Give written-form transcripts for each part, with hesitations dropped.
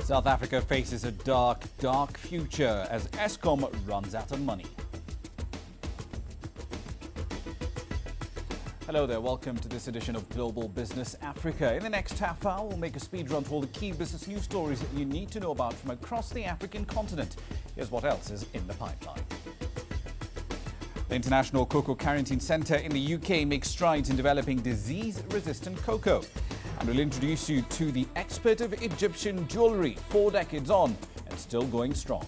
South Africa faces a dark future as Eskom runs out of money. Hello there, welcome to this edition of Global Business Africa. In the next half hour, we'll make a speed run through all the key business news stories that you need to know about from across the African continent. Here's what else is in the pipeline. The International Cocoa Quarantine Centre in the UK makes strides in developing disease-resistant cocoa. And we'll introduce you to the expert of Egyptian jewellery, 4 decades on and still going strong.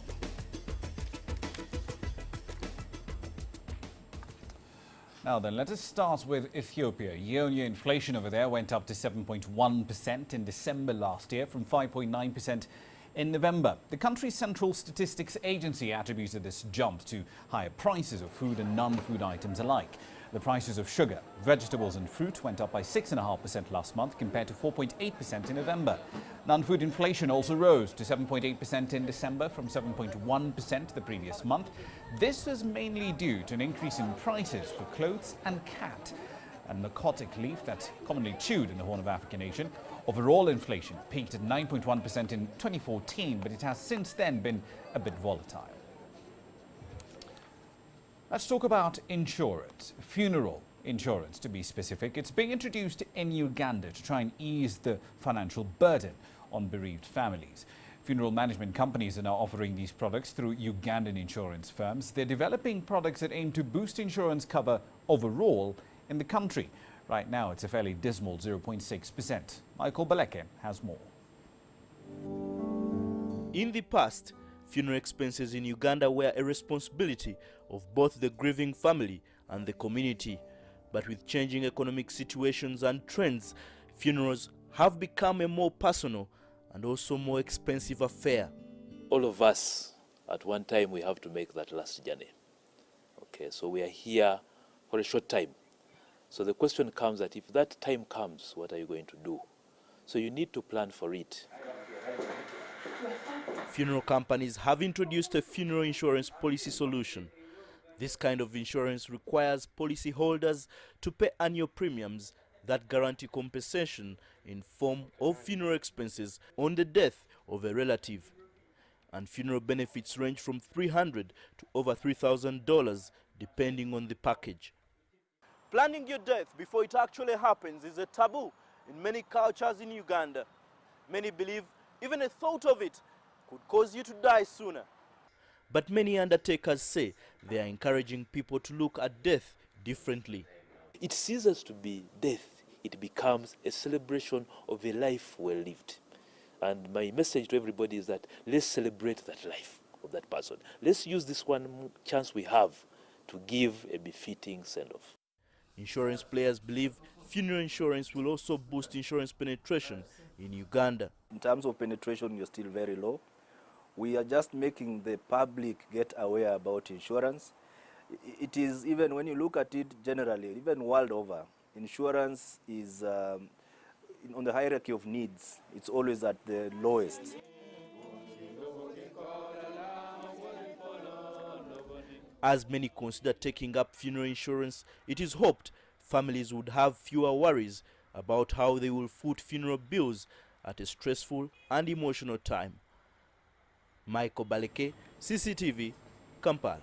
Now then, let us start with Ethiopia. Year-on-year inflation over there went up to 7.1% in December last year from 5.9% in November. The country's Central Statistics Agency attributed this jump to higher prices of food and non-food items alike. The prices of sugar, vegetables and fruit went up by 6.5% last month compared to 4.8% in November. Non-food inflation also rose to 7.8% in December from 7.1% the previous month. This was mainly due to an increase in prices for clothes and cat, a narcotic leaf that's commonly chewed in the Horn of Africa nation. Overall inflation peaked at 9.1% in 2014, but it has since then been a bit volatile. Let's talk about insurance, funeral insurance to be specific. It's being introduced in Uganda to try and ease the financial burden on bereaved families. Funeral management companies are now offering these products through Ugandan insurance firms. They're developing products that aim to boost insurance cover overall in the country. Right now, it's a fairly dismal 0.6%. Michael Baleke has more. In the past, funeral expenses in Uganda were a responsibility of both the grieving family and the community. But with changing economic situations and trends, funerals have become a more personal and also more expensive affair. All of us, at one time, we have to make that last journey. Okay, so we are here for a short time. So the question comes that if that time comes, what are you going to do? So you need to plan for it. Funeral companies have introduced a funeral insurance policy solution. This kind of insurance requires policyholders to pay annual premiums that guarantee compensation in form of funeral expenses on the death of a relative. And funeral benefits range from $300 to over $3,000 depending on the package. Planning your death before it actually happens is a taboo in many cultures in Uganda. Many believe even a thought of it could cause you to die sooner. But many undertakers say they are encouraging people to look at death differently. It ceases to be death. It becomes a celebration of a life well lived. And my message to everybody is that let's celebrate that life of that person. Let's use this one chance we have to give a befitting send-off. Insurance players believe funeral insurance will also boost insurance penetration in Uganda. In terms of penetration, you're still very low. We are just making the public get aware about insurance. It is, even when you look at it generally, even world over, insurance is on the hierarchy of needs. It's always at the lowest. As many consider taking up funeral insurance, it is hoped families would have fewer worries about how they will foot funeral bills at a stressful and emotional time. Michael Baleke, CCTV, Kampala.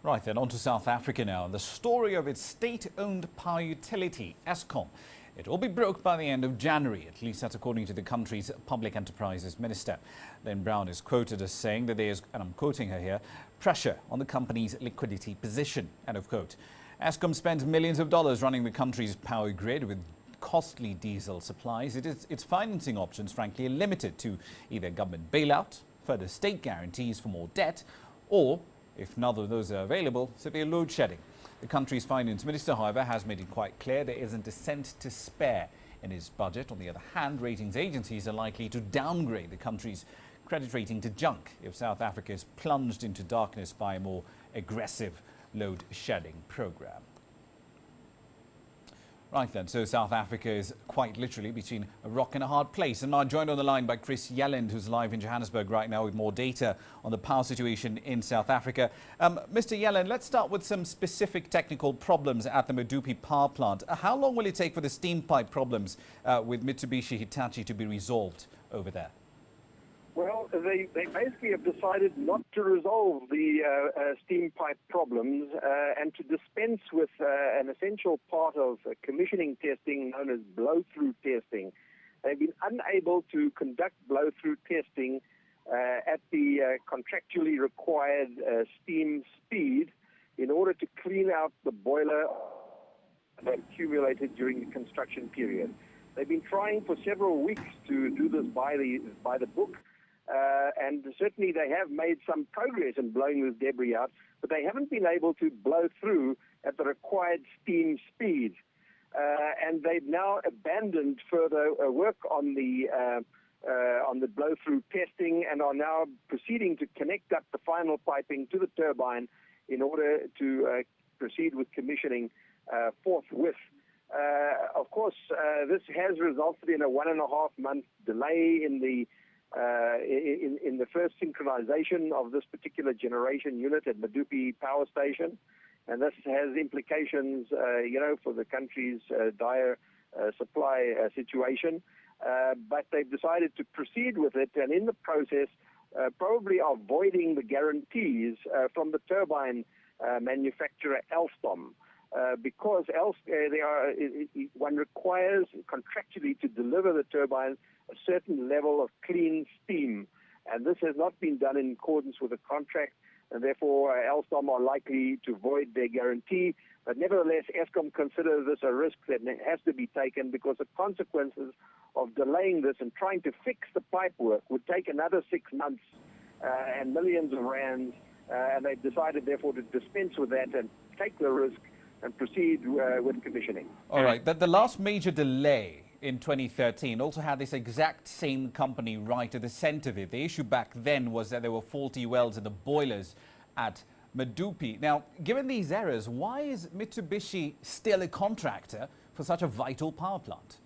Right then, on to South Africa now. The story of its state-owned power utility, Eskom. It will be broke by the end of January, at least that's according to the country's public enterprises minister. Lynn Brown is quoted as saying that there is, and I'm quoting her here, pressure on the company's liquidity position, end of quote. Eskom spends millions of dollars running the country's power grid with costly diesel supplies. Its financing options, frankly, are limited to either government bailout, further state guarantees for more debt, or, if none of those are available, severe load shedding. The country's finance minister, however, has made it quite clear there isn't a cent to spare in his budget. On the other hand, ratings agencies are likely to downgrade the country's credit rating to junk if South Africa is plunged into darkness by a more aggressive load shedding program. Right then, so South Africa is quite literally between a rock and a hard place. And now joined on the line by Chris Yelland, who's live in Johannesburg right now with more data on the power situation in South Africa. Mr. Yelland, let's start with some specific technical problems at the Medupi power plant. How long will it take for the steam pipe problems with Mitsubishi Hitachi to be resolved over there? they basically have decided not to resolve the steam pipe problems and to dispense with an essential part of commissioning testing known as blow-through testing. They've been unable to conduct blow-through testing at the contractually required steam speed in order to clean out the boiler that accumulated during the construction period. They've been trying for several weeks to do this by the book, and certainly they have made some progress in blowing this debris out, but they haven't been able to blow through at the required steam speed. And they've now abandoned further work on the blow-through testing and are now proceeding to connect up the final piping to the turbine in order to proceed with commissioning forthwith. Of course, this has resulted in a 1.5 month delay in the first synchronization of this particular generation unit at Medupi Power Station, and this has implications, for the country's dire supply situation. But they've decided to proceed with it, and in the process, probably avoiding the guarantees from the turbine manufacturer Alstom. Because one requires contractually to deliver the turbine a certain level of clean steam, and this has not been done in accordance with the contract, and therefore Alstom are likely to void their guarantee. But nevertheless, Eskom considers this a risk that has to be taken, because the consequences of delaying this and trying to fix the pipe work would take another 6 months and millions of rands, and they've decided therefore to dispense with that and take the risk and proceed with commissioning. All right. The last major delay in 2013 also had this exact same company right at the center of it. The issue back then was that there were faulty welds in the boilers at Medupi. Now, given these errors, why is Mitsubishi still a contractor for such a vital power plant?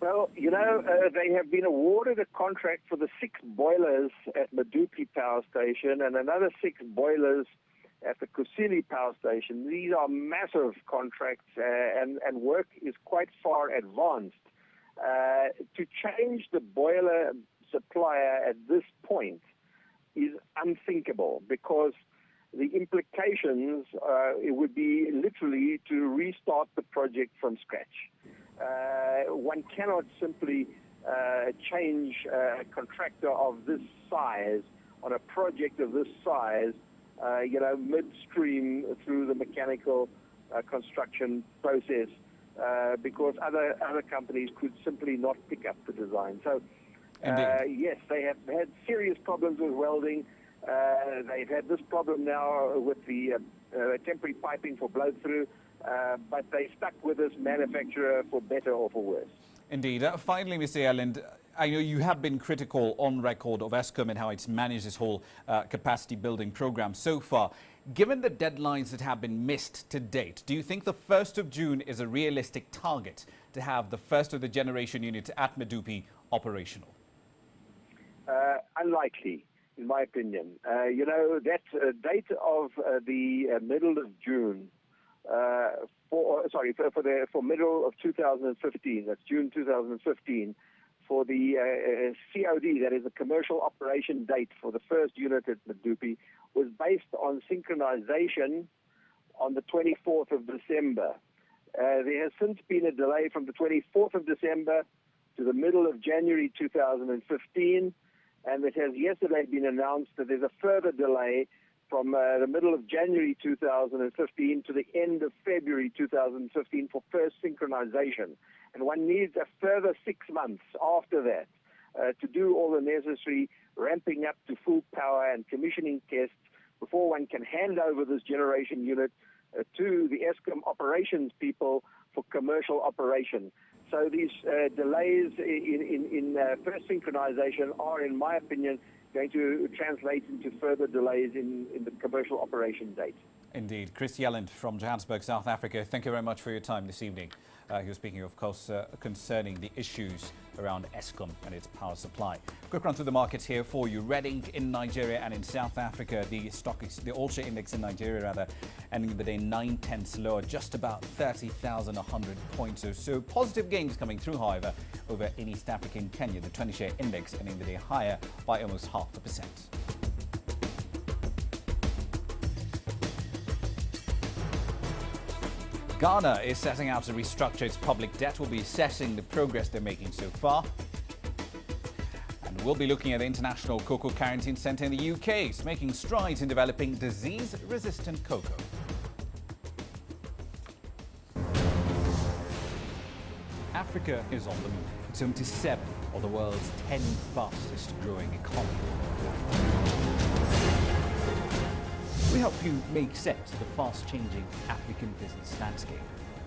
Well, they have been awarded a contract for the 6 boilers at Medupi Power Station and another 6 boilers at the Kusile Power Station. These are massive contracts, and work is quite far advanced. To change the boiler supplier at this point is unthinkable, because the implications it would be literally to restart the project from scratch. One cannot simply change a contractor of this size on a project of this size midstream through the mechanical construction process, because other companies could simply not pick up the design. So, yes, they have had serious problems with welding. They've had this problem now with the temporary piping for blow-through, but they stuck with this manufacturer for better or for worse. Indeed. Finally, Mr. Yelland, I know you have been critical on record of Eskom and how it's managed this whole capacity building program so far. Given the deadlines that have been missed to date, do you think the 1st of June is a realistic target to have the first of the generation unit at Medupi operational? Unlikely, in my opinion. That date of the middle of June, for middle of 2015, that's June 2015, for the COD, that is the commercial operation date for the first unit at Medupi, was based on synchronization on the 24th of December. There has since been a delay from the 24th of December to the middle of January 2015, and it has yesterday been announced that there's a further delay from the middle of January 2015 to the end of February 2015 for first synchronization. And one needs a further 6 months after that to do all the necessary ramping up to full power and commissioning tests before one can hand over this generation unit to the Eskom operations people for commercial operation. So these delays in first synchronization are, in my opinion, going to translate into further delays in the commercial operation date. Indeed. Chris Yelland from Johannesburg, South Africa. Thank you very much for your time this evening. He was speaking, of course, concerning the issues around Eskom and its power supply. Quick run through the markets here for you. Reading in Nigeria and in South Africa, the all-share index in Nigeria, rather, ending the day 9/10 lower, just about 30,100 points or so. Positive gains coming through, however, over in East Africa and Kenya. The 20-share index ending the day higher by almost 0.5%. Ghana is setting out to restructure its public debt. We'll be assessing the progress they're making so far. And we'll be looking at the International Cocoa Quarantine Centre in the UK. It's making strides in developing disease-resistant cocoa. Africa is on the move. It's home to 7 of the world's 10 fastest growing economies. We help you make sense of the fast-changing African business landscape.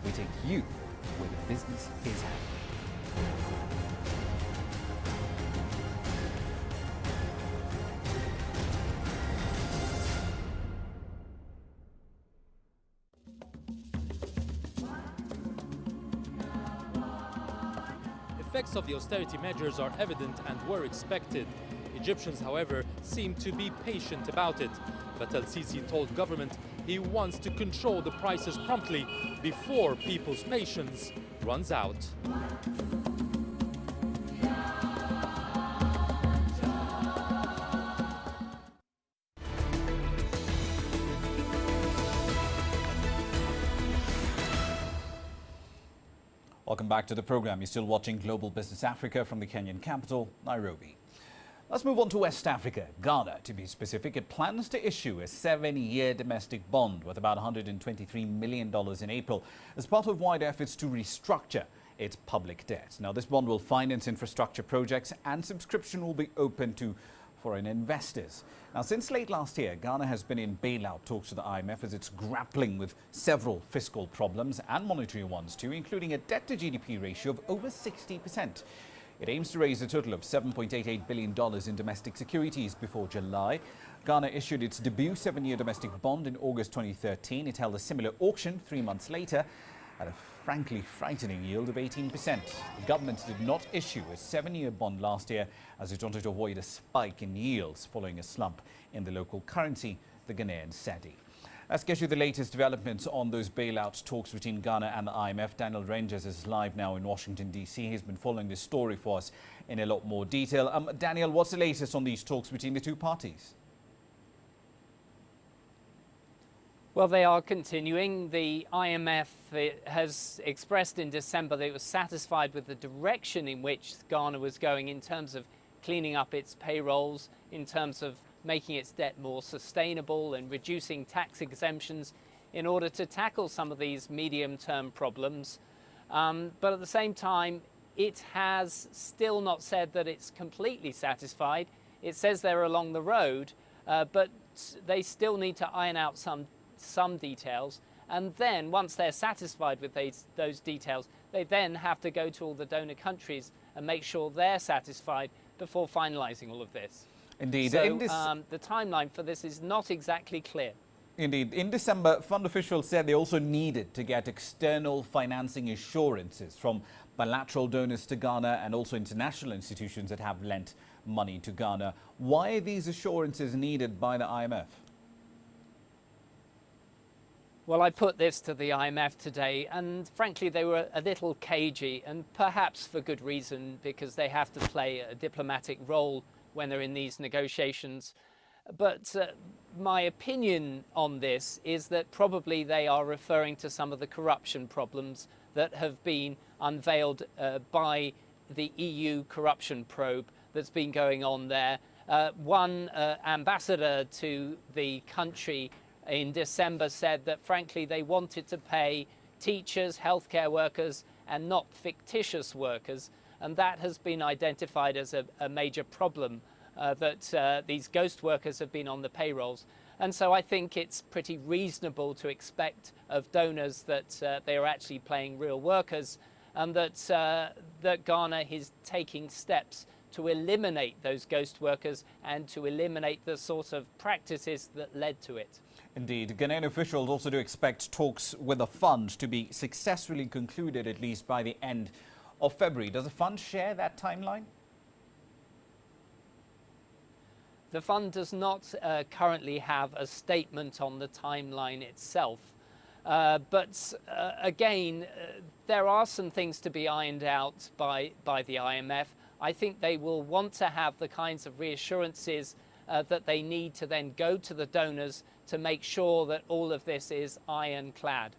We take you where the business is happening. Effects of the austerity measures are evident and were expected. Egyptians, however, seem to be patient about it. But El-Sisi told government he wants to control the prices promptly before people's patience runs out. Welcome back to the program. You're still watching Global Business Africa from the Kenyan capital, Nairobi. Let's move on to West Africa. Ghana, to be specific, it plans to issue a 7-year domestic bond worth about $123 million in April as part of wider efforts to restructure its public debt. Now, this bond will finance infrastructure projects and subscription will be open to foreign investors. Now, since late last year, Ghana has been in bailout talks with the IMF as it's grappling with several fiscal problems and monetary ones too, including a debt-to-GDP ratio of over 60%. It aims to raise a total of $7.88 billion in domestic securities before July. Ghana issued its debut 7-year domestic bond in August 2013. It held a similar auction 3 months later at a frankly frightening yield of 18%. The government did not issue a 7-year bond last year as it wanted to avoid a spike in yields following a slump in the local currency, the Ghanaian cedi. Let's get you the latest developments on those bailout talks between Ghana and the IMF. Daniel Rangers is live now in Washington, D.C. He's been following this story for us in a lot more detail. Daniel, what's the latest on these talks between the two parties? Well, they are continuing. The IMF has expressed in December that it was satisfied with the direction in which Ghana was going in terms of cleaning up its payrolls, in terms of making its debt more sustainable and reducing tax exemptions in order to tackle some of these medium-term problems. But at the same time, it has still not said that it's completely satisfied. It says they're along the road, but they still need to iron out some details. And then once they're satisfied with those details, they then have to go to all the donor countries and make sure they're satisfied before finalizing all of this. Indeed. So the timeline for this is not exactly clear. Indeed. In December, fund officials said they also needed to get external financing assurances from bilateral donors to Ghana and also international institutions that have lent money to Ghana. Why are these assurances needed by the IMF? Well, I put this to the IMF today, and frankly, they were a little cagey, and perhaps for good reason, because they have to play a diplomatic role when they're in these negotiations. But my opinion on this is that probably they are referring to some of the corruption problems that have been unveiled by the EU corruption probe that's been going on there. One ambassador to the country in December said that frankly they wanted to pay teachers, healthcare workers and not fictitious workers, and that has been identified as a major problem, that these ghost workers have been on the payrolls. And so I think it's pretty reasonable to expect of donors that they are actually paying real workers, and that Ghana is taking steps to eliminate those ghost workers and to eliminate the sort of practices that led to it. Indeed. Ghanaian officials also do expect talks with the fund to be successfully concluded at least by the end of February. Does the fund share that timeline? The fund does not currently have a statement on the timeline itself. But again, there are some things to be ironed out by the IMF. I think they will want to have the kinds of reassurances that they need to then go to the donors to make sure that all of this is ironclad.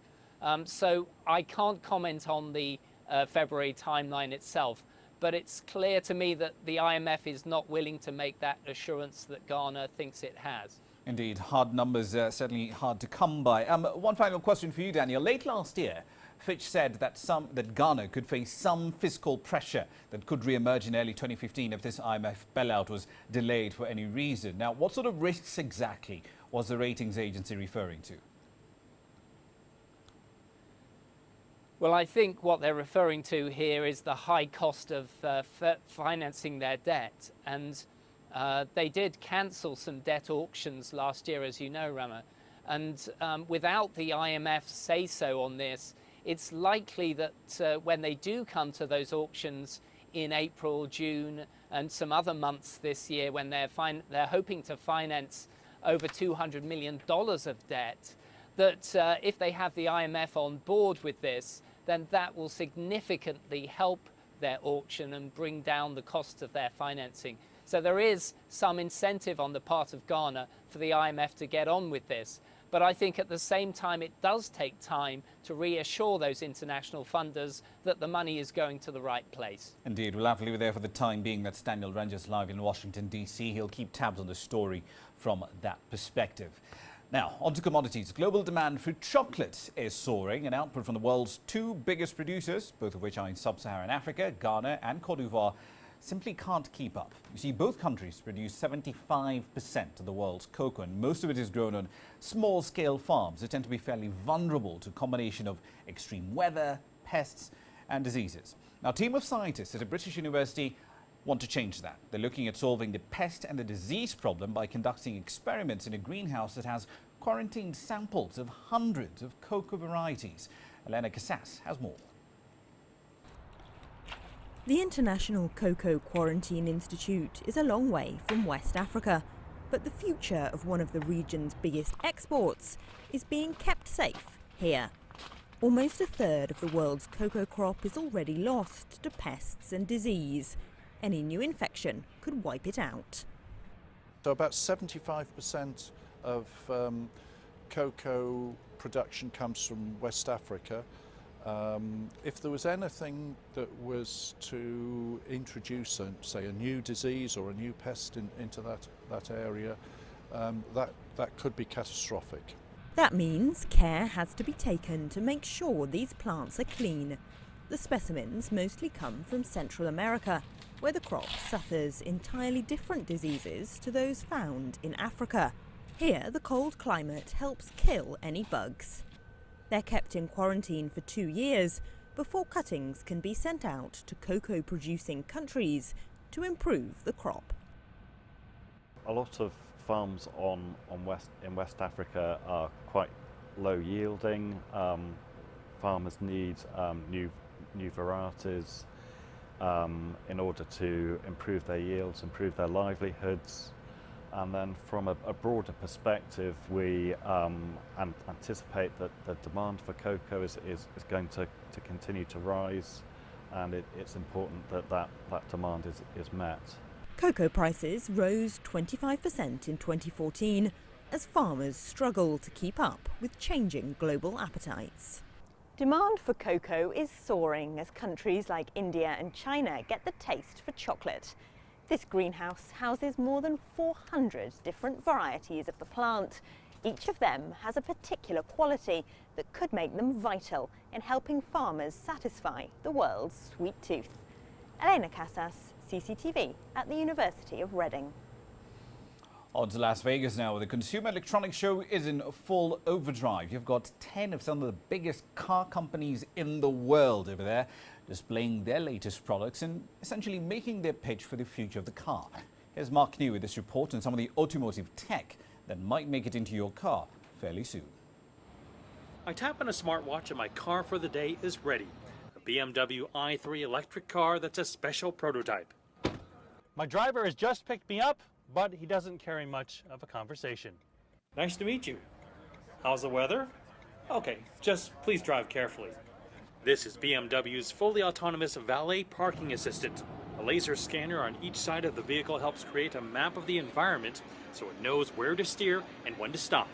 So I can't comment on the February timeline itself, but it's clear to me that the IMF is not willing to make that assurance that Ghana thinks it has. Indeed, hard numbers certainly hard to come by. One final question for you, Daniel. Late last year, Fitch said that Ghana could face some fiscal pressure that could re-emerge in early 2015 if this IMF bailout was delayed for any reason. Now, what sort of risks exactly was the ratings agency referring to? Well, I think what they're referring to here is the high cost of financing their debt. And they did cancel some debt auctions last year, as you know, Rama. And without the IMF's say-so on this, it's likely that when they do come to those auctions in April, June, and some other months this year, when they're hoping to finance over $200 million of debt, that if they have the IMF on board with this, then that will significantly help their auction and bring down the cost of their financing. So there is some incentive on the part of Ghana for the IMF to get on with this. But I think at the same time, it does take time to reassure those international funders that the money is going to the right place. Indeed. We'll have to leave it there for the time being. That's Daniel Rangers live in Washington, D.C. He'll keep tabs on the story from that perspective. Now, on to commodities. Global demand for chocolate is soaring. An output from the world's two biggest producers, both of which are in sub-Saharan Africa, Ghana and Cote d'Ivoire, simply can't keep up. You see, both countries produce 75% of the world's cocoa, and most of it is grown on small-scale farms that tend to be fairly vulnerable to a combination of extreme weather, pests and diseases. Now, a team of scientists at a British university want to change that. They're looking at solving the pest and the disease problem by conducting experiments in a greenhouse that has quarantined samples of hundreds of cocoa varieties. Elena Casas has more. The International Cocoa Quarantine Institute is a long way from West Africa, but the future of one of the region's biggest exports is being kept safe here. Almost a third of the world's cocoa crop is already lost to pests and disease. Any new infection could wipe it out. So about 75% of cocoa production comes from West Africa. If there was anything that was to introduce, say, a new disease or a new pest into that area, that could be catastrophic. That means care has to be taken to make sure these plants are clean. The specimens mostly come from Central America, where the crop suffers entirely different diseases to those found in Africa. Here, the cold climate helps kill any bugs. They're kept in quarantine for 2 years before cuttings can be sent out to cocoa-producing countries to improve the crop. A lot of farms in West Africa are quite low yielding. Farmers need new varieties in order to improve their yields, improve their livelihoods. And then from a broader perspective, we anticipate that the demand for cocoa is going to continue to rise, and it's important that demand is met. Cocoa prices rose 25% in 2014 as farmers struggle to keep up with changing global appetites. Demand for cocoa is soaring as countries like India and China get the taste for chocolate. This greenhouse houses more than 400 different varieties of the plant. Each of them has a particular quality that could make them vital in helping farmers satisfy the world's sweet tooth. Elena Casas, CCTV at the University of Reading. On to Las Vegas now, where the Consumer Electronics Show is in full overdrive. You've got 10 of some of the biggest car companies in the world over there displaying their latest products and essentially making their pitch for the future of the car. Here's Mark New with this report on some of the automotive tech that might make it into your car fairly soon. I tap on a smartwatch and my car for the day is ready. A BMW i3 electric car that's a special prototype. My driver has just picked me up, but he doesn't carry much of a conversation. Nice to meet you. How's the weather? Okay, just please drive carefully. This is BMW's fully autonomous valet parking assistant. A laser scanner on each side of the vehicle helps create a map of the environment so it knows where to steer and when to stop.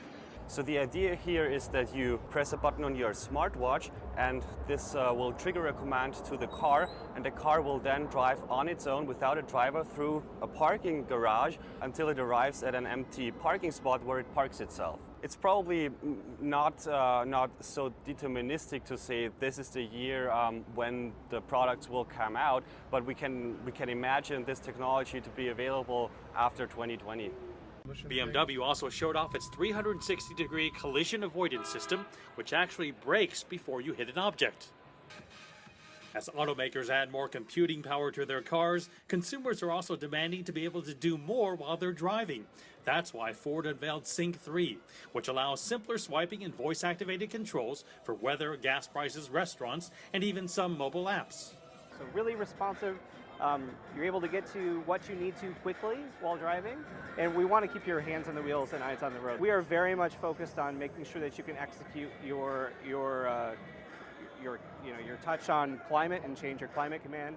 So the idea here is that you press a button on your smartwatch and this will trigger a command to the car, and the car will then drive on its own without a driver through a parking garage until it arrives at an empty parking spot where it parks itself. It's probably not so deterministic to say this is the year when the products will come out, but we can imagine this technology to be available after 2020. BMW also showed off its 360-degree collision avoidance system, which actually brakes before you hit an object. As automakers add more computing power to their cars, consumers are also demanding to be able to do more while they're driving. That's why Ford unveiled Sync 3, which allows simpler swiping and voice-activated controls for weather, gas prices, restaurants, and even some mobile apps. So really responsive. You're able to get to what you need to quickly while driving, and we want to keep your hands on the wheels and eyes on the road. We are very much focused on making sure that you can execute your touch on climate and change your climate command.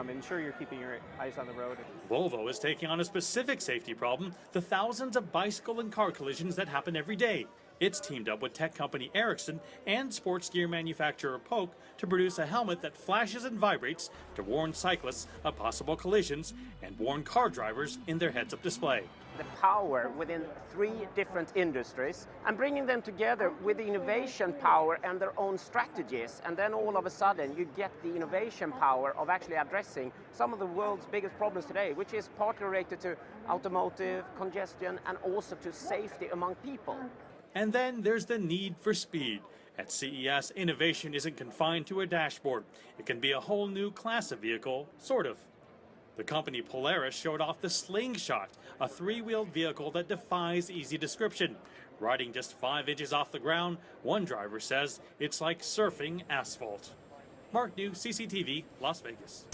Ensure you're keeping your eyes on the road. Volvo is taking on a specific safety problem: the thousands of bicycle and car collisions that happen every day. It's teamed up with tech company Ericsson and sports gear manufacturer Polk to produce a helmet that flashes and vibrates to warn cyclists of possible collisions and warn car drivers in their heads-up display. The power within 3 different industries and bringing them together with the innovation power and their own strategies, and then all of a sudden you get the innovation power of actually addressing some of the world's biggest problems today, which is partly related to automotive congestion and also to safety among people. And then there's the need for speed. At CES, innovation isn't confined to a dashboard. It can be a whole new class of vehicle, sort of. The company Polaris showed off the Slingshot, a 3-wheeled vehicle that defies easy description. Riding just 5 inches off the ground, one driver says it's like surfing asphalt. Mark New, CCTV, Las Vegas.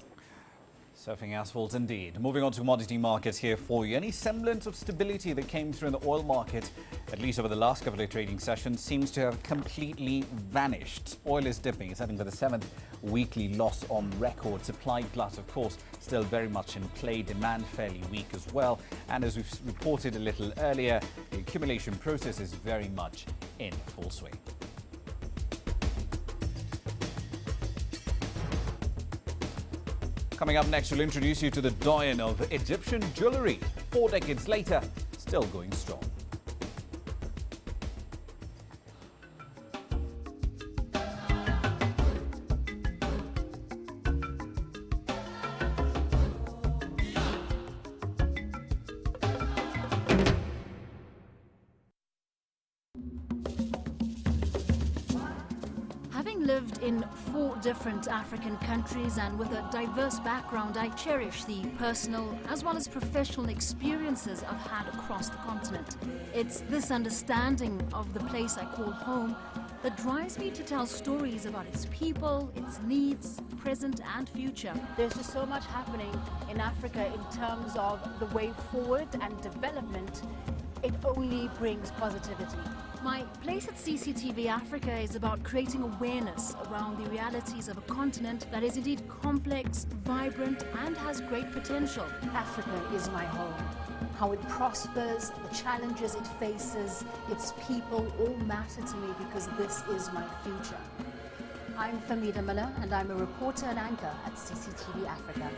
Surfing asphalt indeed. Moving on to commodity markets here for you. Any semblance of stability that came through in the oil market, at least over the last couple of trading sessions, seems to have completely vanished. Oil is dipping. It's heading for the 7th weekly loss on record. Supply glut, of course, still very much in play. Demand fairly weak as well. And as we've reported a little earlier, the accumulation process is very much in full swing. Coming up next, we'll introduce you to the doyen of Egyptian jewellery. 4 decades later, still going strong. Having lived in 4 different African countries and with a diverse background, I cherish the personal as well as professional experiences I've had across the continent. It's this understanding of the place I call home that drives me to tell stories about its people, its needs, present and future. There's just so much happening in Africa in terms of the way forward and development. It only brings positivity. My place at CCTV Africa is about creating awareness around the realities of a continent that is indeed complex, vibrant, and has great potential. Africa is my home. How it prospers, the challenges it faces, its people all matter to me because this is my future. I'm Famida Miller and I'm a reporter and anchor at CCTV Africa.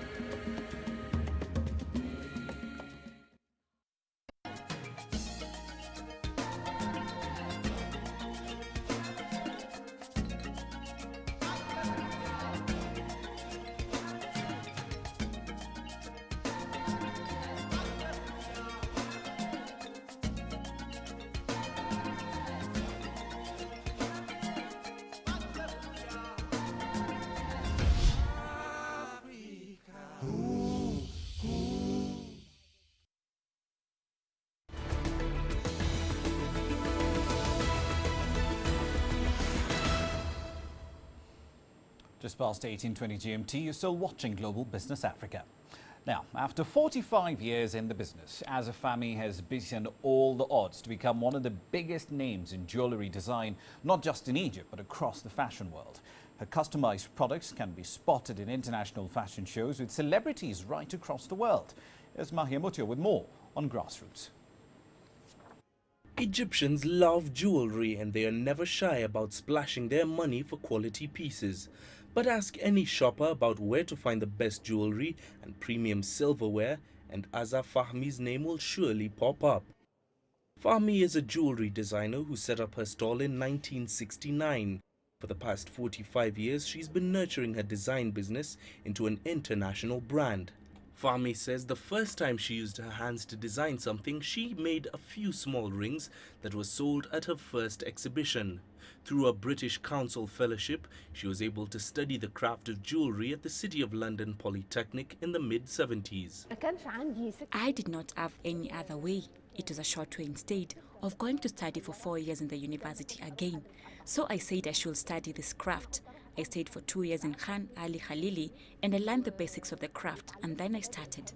Just past 18:20 GMT, you're still watching Global Business Africa. Now, after 45 years in the business, Azafami has beaten all the odds to become one of the biggest names in jewellery design, not just in Egypt, but across the fashion world. Her customised products can be spotted in international fashion shows with celebrities right across the world. Here's Mahia Mutia with more on Grassroots. Egyptians love jewellery and they are never shy about splashing their money for quality pieces. But ask any shopper about where to find the best jewellery and premium silverware and Azaf Fahmi's name will surely pop up. Fahmi is a jewellery designer who set up her stall in 1969. For the past 45 years, she's been nurturing her design business into an international brand. Fahmi says the first time she used her hands to design something, she made a few small rings that were sold at her first exhibition. Through a British Council fellowship, she was able to study the craft of jewellery at the City of London Polytechnic in the mid-70s. I did not have any other way. It was a short way instead of going to study for 4 years in the university again. So I said I should study this craft. I stayed for 2 years in Khan Ali Khalili and I learned the basics of the craft and then I started.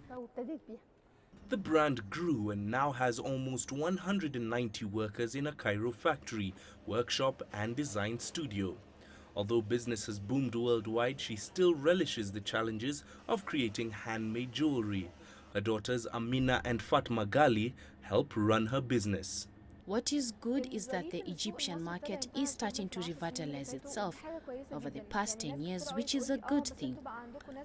The brand grew and now has almost 190 workers in a Cairo factory, workshop and design studio. Although business has boomed worldwide, she still relishes the challenges of creating handmade jewellery. Her daughters Amina and Fatma Gali help run her business. What is good is that the Egyptian market is starting to revitalize itself over the past 10 years, which is a good thing.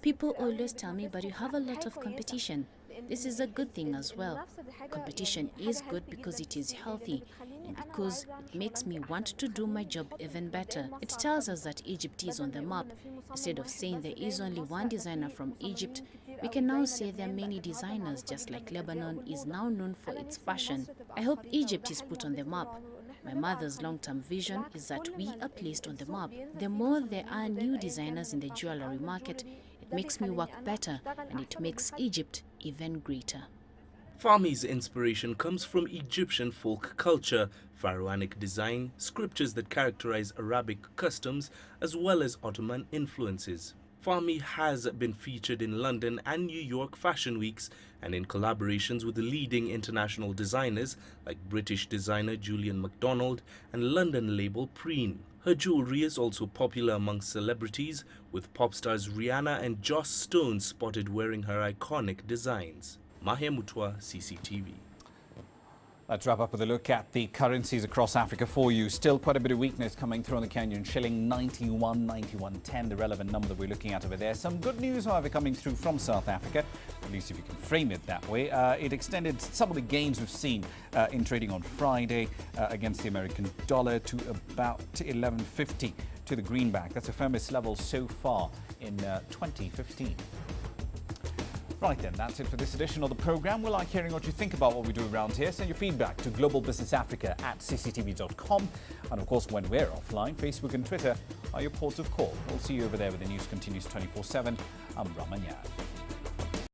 People always tell me, but you have a lot of competition. This is a good thing as well. Competition is good because it is healthy and because it makes me want to do my job even better. It tells us that Egypt is on the map. Instead of saying there is only one designer from Egypt, we can now say there are many designers, just like Lebanon is now known for its fashion. I hope Egypt is put on the map. My mother's long-term vision is that we are placed on the map. The more there are new designers in the jewellery market, it makes me work better and it makes Egypt even greater. Fahmi's inspiration comes from Egyptian folk culture, pharaonic design, scriptures that characterize Arabic customs, as well as Ottoman influences. Fahmi has been featured in London and New York fashion weeks and in collaborations with leading international designers like British designer Julian MacDonald and London label Preen. Her jewellery is also popular among celebrities, with pop stars Rihanna and Joss Stone spotted wearing her iconic designs. Mahia Mutwa, CCTV. Let's wrap up with a look at the currencies across Africa for you. Still quite a bit of weakness coming through on the Kenyan shilling, 91.10, the relevant number that we're looking at over there. Some good news, however, coming through from South Africa, at least if you can frame it that way. It extended some of the gains we've seen in trading on Friday against the American dollar to about 11.50 to the greenback. That's the firmest level so far in 2015. Right then, that's it for this edition of the programme. We like hearing what you think about what we do around here. Send your feedback to globalbusinessafrica@cctv.com. And of course, when we're offline, Facebook and Twitter are your ports of call. We'll see you over there where the news continues 24/7. I'm Ramanyad.